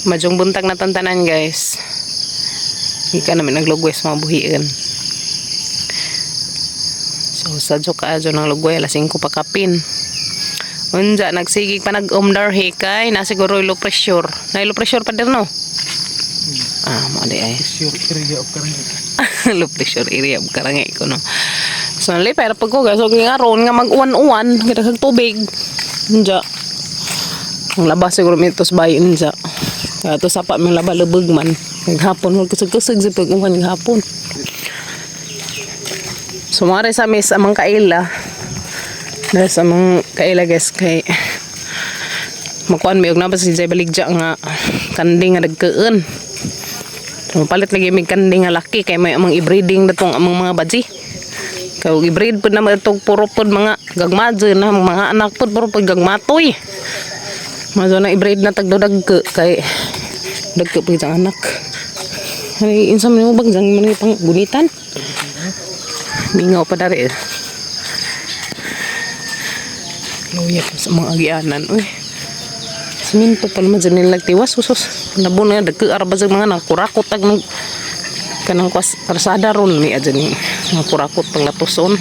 Majong buntag na tantanan guys. Ika namin naglugway sa mga buhiin. So sadyo ka adyo ng lugway alas 5 pa kapin. Unja nagsigig pa nag-umdar hikay na siguro low pressure. Na low pressure pa din no. Mo di ay. Low pressure area of karangay ko no. So nalay para pag ko so ngaron nga mag-uwan-uwan kita sa tubig. Unja. Ang labas siguro mitos bayin unja. Kaya to sapa mang labalubog man. Maghapon mo kusog-kusog sa pag-uwan hapon. Sumare sa mes amang kaila. Dahil sa mga kaila guys kay makuan may og na ba si Jay Baligja nga kanding nga dagkeun. Palit lagi may kanding nga laki kay may amang i-breeding datong amang mga badji. Kay i-breed pud na matog puro pud mga gagmadyo na mga anak pud puro pud gagmatoy. Mazo na i-breed na tagdagke kay dagke pud ang anak. Ay insam mo bang jang man pang bunitan. Mingaw pa dari. Luya sa mga agianan. Uy. Siminto pa naman dyan nilang tiwas. Usos. Nabun nga. Dagka-araba sa mga nakurakot. Kanang karsada ron. Niya dyan ni. Nakurakot pang latuson.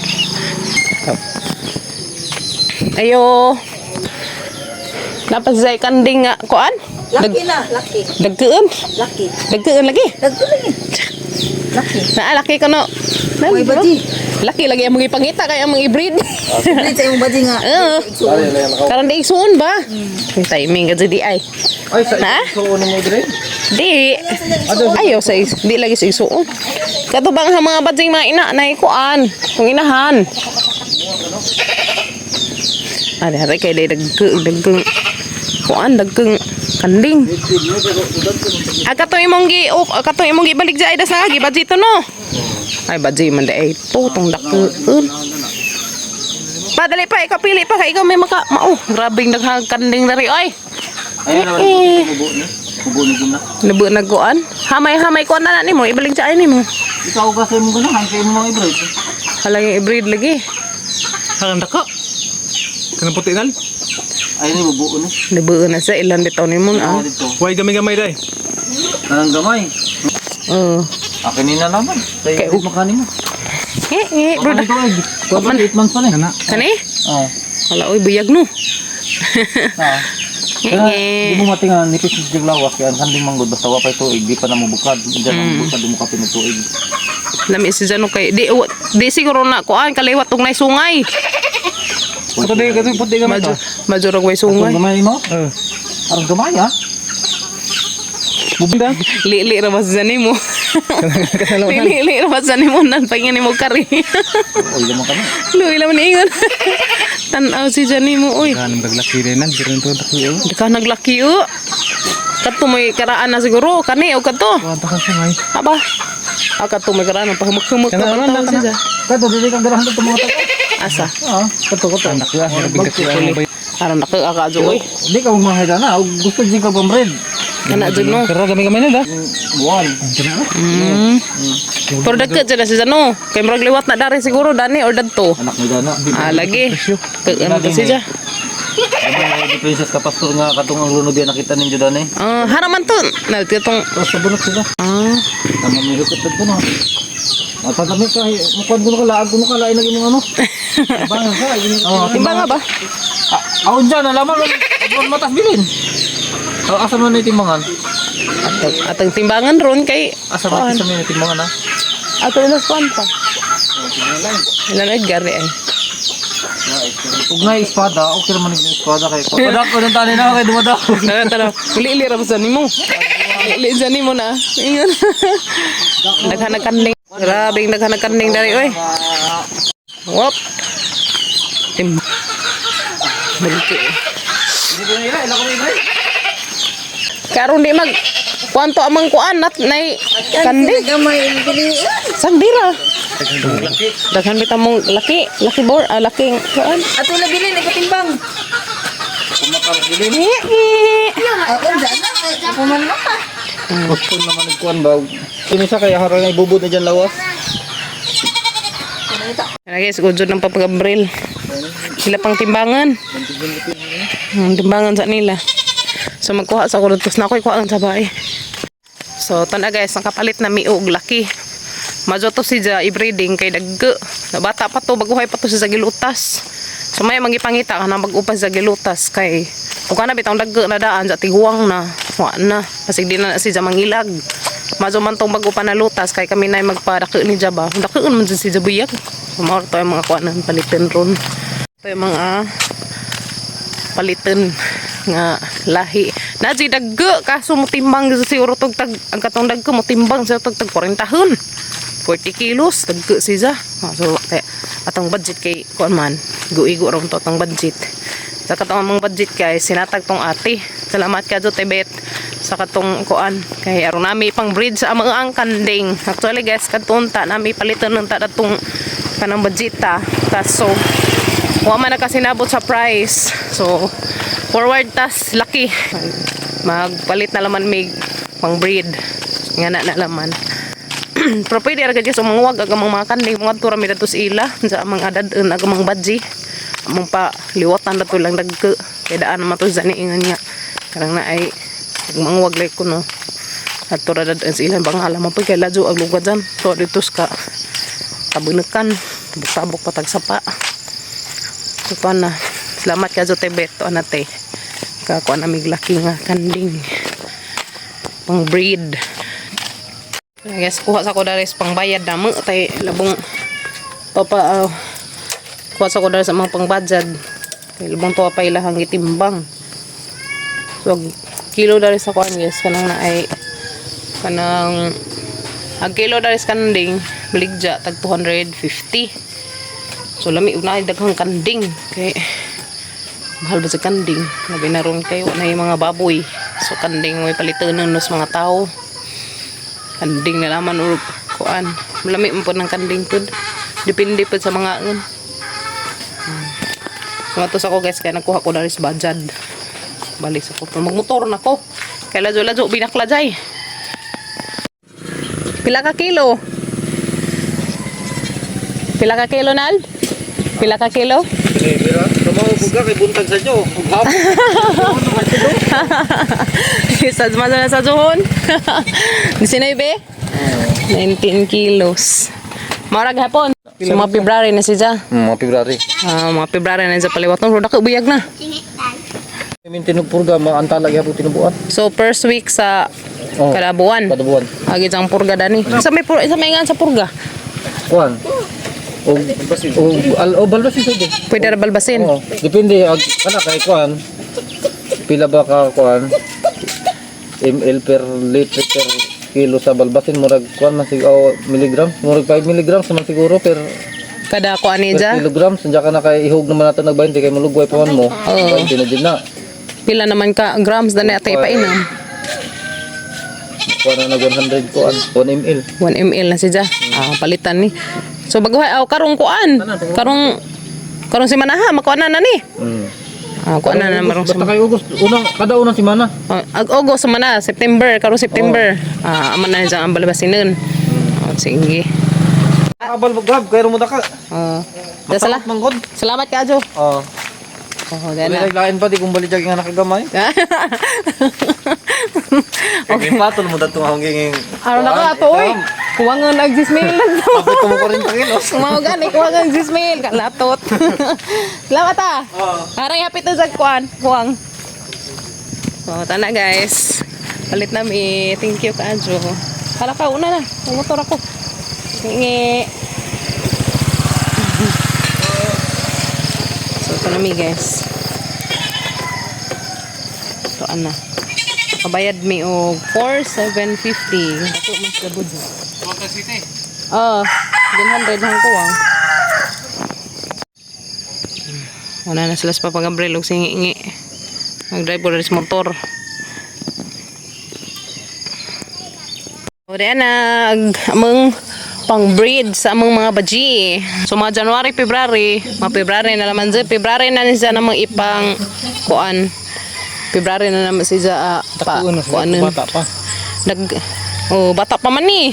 Ayo. Dapat sa kanding nga. Kuan? Laki na. Laki. Dagkaan? Laki. Dagkaan lagi? Dagkaan lagi. Laki. Laki ka no. Uy, baji. Laki lagi ang mga ipangita kaya ang mga i-breed. Hindi sa yung baji nga. Karon di isuon ba? May timing ka di ay. Ay, sa Ha? isuon mo dire? Di. Ayaw sa di lagi sa isuon. Katubang sa mga badjing mga ina na ikuan. Kung inahan. Ari kay dagkeng kuan dagkeng kanding. Katong imong gibalik dya idas na gi badji to no. Ay badji man dai putong dakkeun. Padali pa ikaw pili pa kay ikaw may mao grabing daghang kanding dari oy. Ayun naman kubo ni guna. Nabu nagkuan. Hamay kuan na nimo ibalik dya nimo. Ikaw ba sa mo guna hangkay mo mga ibrid. Halang i-breed lagi. Halang dako. Kanang puti nal. Ay ni bubuo ni. Nabu na sa ilan bitaw nimo ah. Dito. Way gamay-gamay dai. Nanang gamay. Oh. Akin ni na naman. Kay makani mo. Bro. Ito ay. Kuwan 8 months pa ni. Kani? Oh. Hala oy buyag no. Ah. Kaya di mo matingan nipis sa lawas kaya ang kanding manggod basta wa pa tuig di pa na mo bukad. Diyan ang bukad di mo kapin og tuig. Lami si Jano kay di siguro na kuan kaliwat og nay sungay. Ato dai kato puti gamay to. Majorog way Ang sungay. gamay mo? Ang gamay ha. Bubida. Lili ra mas mo. Lili ra mas mo nan pangin mo kari. Oy lamang kami. Luy laman ingon. Tan-aw si Jani mo oy. Kanang daglaki rin nan giron to dako. Di ka naglaki o. Kato may karaan na siguro kani o kato. Wanta ka sungay. Aba. Kato may karaan pahumuk-humuk ka Kana pa na si Jani. Kato dili kang garahan to mga taga. Asa. Ah, kato. Anak ya, bigla siya. Aron nakakaadyo oy. Di ka mamahida na. Gusto di ka pamred. Kana jud no. Pero gamay-gamay na da. Buwan. Pero dagkat dyan na si Jano. Kay murag liwat na dari siguro dani or dadto. Anak ni Dana. Lagi. Ano to si Ja? Di princess ka pastor nga katong ang lunod yan nakita ninyo Dana eh. Haraman to. Nalti itong. Tapos sa bunot sila. Tama may lukot na ito no. At pagkami ka, mukhang ko nakalaag ko nakalain lagi mong ano. Abangan ka. Timba nga ba? Ako dyan, alaman ang matas bilin. Asa mo na itimbangan? Atang timbangan ron kay. Asa mo na itimbangan ha? Ato na saan pa. Ilan ay gari ay. Huwag na espada, okay naman yung espada kay papadak ko ng tani na kay dumadak. Tara, uli-ili ra sa nimo. Uli sa nimo na. Ingon. Naghanag-kanding. Grabing naghanag-kanding dari oy. Wop. Tim. Maliki. Karon di mag kwanto amang kuan nat nay kanding. Gamay dili. Sagdira. Daghan bitaw mong laki bor, laking kuan. Ato na bilin ikatimbang. Kumakar bilin. Ako dyan. Ako man mo pa. Gusto naman nagkuhan ba? Kinisa kaya harang ay bubod na dyan lawas. Guys, gudjud ng papagabril. Sila pang timbangan. Timbangan sa nila. So magkuha sa ko na ako'y kuha ang sabay. So tanda guys, nakapalit na miog laki. Madyo to siya i-breeding kay dagge. Na bata pa to, baguhay pa to siya sa gilutas. So may magipangita ka na mag-upas sa gilutas kay kung ka na bitang dagge na daan sa tiguang na. Wa na. Kasi di na siya mangilag. Madyo man tong mag-upa na lutas kay kami na magpadake ni Jaba. Dakeon man si Jaba buyag. Maor to yung mga kuanan palitin ron. Ito yung mga palitin nga lahi. Naji dagge kaso mo timbang sa siguro tog tag ang katong dagge mo timbang sa tog tag 40 tahon. 40 kilos dagge siya. So kay atong budget kay kuan man guigo ron to atong budget. Sa katong among budget kay sinatag tong ate. Salamat ka jo Tibet sa katong kuan kay aron nami pang breed sa among ang kanding. Actually guys kadtunta nami paliton ng ta datong kanang budget ta. Kaso wa man nakasinabot sa price. So forward tas laki. Magpalit na laman mig pang breed. Nga na laman. Pero pwede ra guys umangwag ag mga kanding mga tura mi datos ila sa mga adad ag mga badji. Among pa liwatan dato lang dagke. Kay daan naman to zani ingan niya. Karang na ay umangwag lay ko no. At tura dad sila bang alam mo pa kay ladyo ag lugad jan. So ditos ka tabunekan, tabok-tabok patag sapa. So na. Salamat ka jo Tibet to anate. Kakuan amig laki nga kanding. Pang breed. Guys, kuha sa ko dari pang bayad namo tay labong papa kuha sa ko dari sa mga pang budget. Tay labong to pa ilahang gitimbang. So kilo dari sa kuan guys kanang na ay kanang ang kilo dari sa kanding baligja tag 250. So lami una ay daghang kanding kay mahal ba sa kanding labi na ron kayo na yung mga baboy. So kanding may palitanon nos mga tao. Kanding na laman o kuan. Malami mo po ng kanding po. Depende po sa mga ngon. Kumatos ako guys kaya nagkuha ko na rin sa bajad. Balik sa ko. Magmotor na ko. Kaya ladyo binakla jay. Pila ka kilo? Pila ka kilo Nal? Pila ka kilo? Mira, tumaw buga kay buntag sa inyo. Sa na sa juhon. Gisinay be? 19 kilos. Marag hapon. So mga February na siya. Mga February. Mga February na siya paliwaton. Pero nakabuyag na. Min tinugpurga maantala gyapon tinubuan. So first week sa kada buwan. Kada buwan. Agi jang purga dani. Sa may ngan sa purga. Kuan. O balbasin sa din. Pwede ra balbasin. Oo. Depende kana kay kuan. Pila ba ka kuan? ml per liter per kilo sa balbasin murag kuan man sig milligram. Murag 5 milligrams man siguro per Kada ko ani per ja. kilograms. Sanja ka na kay ihog naman nato nag 20 kay mulugway pa man mo. 20 na din na. Pila naman ka grams dani atay painam. Kuan na 100 kuan 1 ml. 1 ml na siya. Palitan ni. So baguhay karong kuan. Karong si manaha makuan na ni. Kuan na marong Basta kay August kada unang semana. August sa mana September karong September. Aman na diyan ang balabasinon. Sige. Abal grab kay mo daka. Salamat ka Jo. Dali lain pa di kung balijag nga nakagamay. Okay, patol mo dato ang ginging. Araw na ka ato oy. Kuwangan ang 10 mil lang to. Kapit ko mo pa rin kilos. Kumaw gani kuwangan 10 mil kalatot. Salamat Arang hapit na sa kuwang. So tana guys. Palit na mi. Thank you ka Jo. Hala ka una na. Motor ako. Ngi. So ito na mi guys. Ito ana. Kabayad mi o 4,750. Ito mas gabod. Water City. 100 hang kuwang. Wala na sila sa papagabrel og singi-ingi. Mag-drive ko rin sa motor. O diyan among pang-breed sa among mga baji. So mga January, February, mga February na naman dyan. February na niya namang ipang kuan. February na naman siya kuan. Bata pa. Bata pa man ni.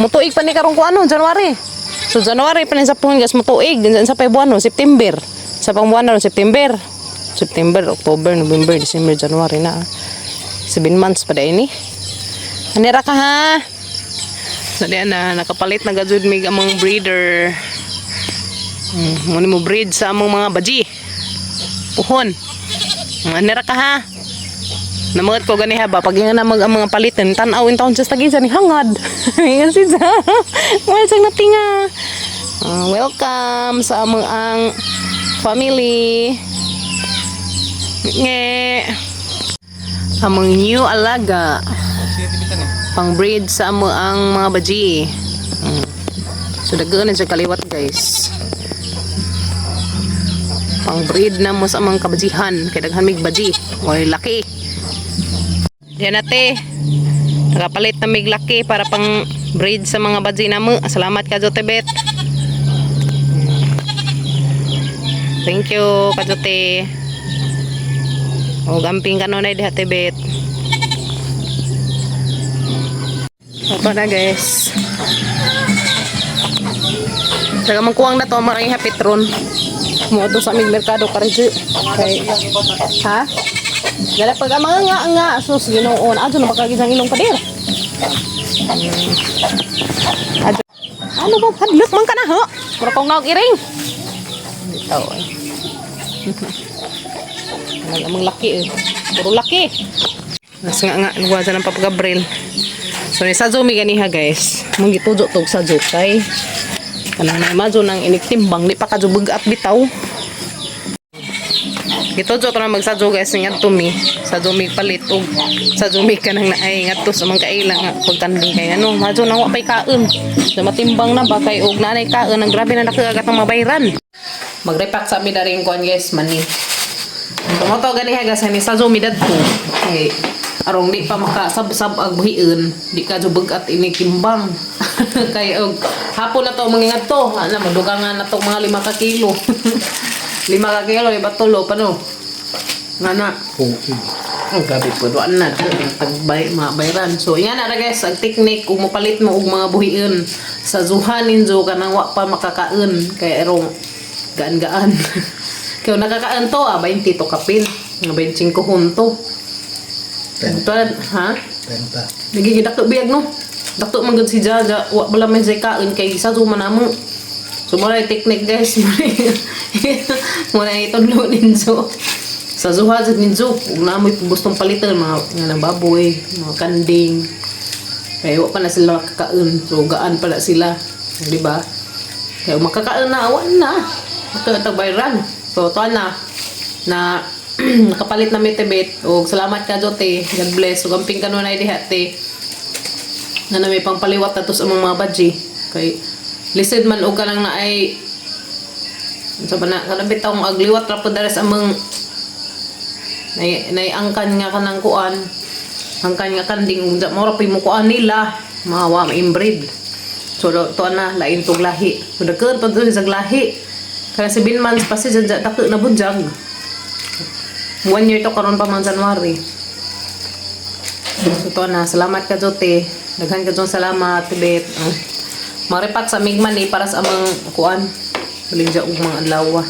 Mutuig pa ni karong kuan January. So January pa ni sa puhon gas mutuig din sa February, September. Sa pangbuwan September. September, October, November, December, January na. 7 months pa dahil ni. Anira ka ha? So diyan na, nakapalit na gajud mig among breeder. Muna mo breed sa among mga baji. Puhon. Anira ka ha? Namangat ko gani ha ba? Pag yung namag ang mga palitin, tanawin taon sa tagin sa ni hangad. Yan si Za. Wala siyang natinga. Welcome sa among ang family. Nge. Among new alaga. Pang breed sa among ang mga baji. So dagaan na siya kaliwat guys. Pang breed na mo sa among kabajihan. Kaya daghan mig baji. Oy laki. Diyan nate. Nakapalit na mig laki para pang breed sa mga baji na mo. Salamat ka Jotebet. Thank you Kajote. O gamping kanunay diha Tebet. Apa na guys. Taga mangkuang na to maraming hapitron. Mo to sa aming merkado karejo. Kay ha? Dala pag mga nga sus Ginoon. Adto na makagisang ilong pader. Ano ba hadlok man kana ho? Pero kung naog iring. Bitaw ay. Amang laki eh. Puro laki. Mas nga luwa sa ng papagabril. So ni sa zoom ganiha guys. Mong gitujo tog sa kay kanang na imagine nang iniktimbang di pa kadjubug at bitaw. Gitujo to na magsadyo guys ngadto mi. Sa zoom palit og sa zoom kanang naay ngadto sa mga kaila nga pagkanding kay ano, imagine nang wa pay kaon. So matimbang na ba kay og nanay kaon ang grabe na nakagat ng mabayran. Magrepack sa mi daring kuan guys mani. Tumoto gani ha guys ni sa zumidad ko. Okay. Arong di pa makasab-sab ag buhiin, di ka jubag at inikimbang. Kay og hapon na to mangingat to. Ana madugangan na to mga 5 ka kilo. 5 ka kilo iba tulo pa no. Ngana. Ang gabi po doan na tagbay mga bayran. So yan na guys ang technique kung mopalit mo og mga buhiin sa zuhanin jo kanang wa pa makakaon kay arong gaan-gaan. Kaya nakakaan to, 20 to kapil. 25 hunto. Tuwan, ha? Penta. Nagigidakto biyag no? Dakto man gud si Jaja. Wa bala may say kain kay isa tuman namo. So muna yung technique guys. Muna itudlo ninyo. Sa zuha sa ninyo. Kung namoy gustong palitan, mga baboy, mga kanding. Kaya wa pa na sila kakain. So gaan pala sila. Diba? Kaya makakain na, awan na. Tagbayran. So, ito na nakapalit na Tebet. O, salamat ka, Jote. God bless. O, gamping ka nun ay dihati. Na may pangpaliwat na to sa mga badji. Kay, lisod man o ka lang na ay sa pa na, kanabit akong agliwat rapo daras amang naiangkan nga ka ng kuan. Angkan nga kanding. Mura pa yung kuan nila. Mawa, ma-inbreed. So, ito na, lain tong lahi. So, nagkaroon pa doon sa lahi. Kaya 7 months pa siya dako na bunjag. 1 year to karon pa man January. So to na, salamat ka Jote. Daghan ka jong salamat Tibet. Maripat sa migman para sa amang kuan. Baligya og mga adlaw.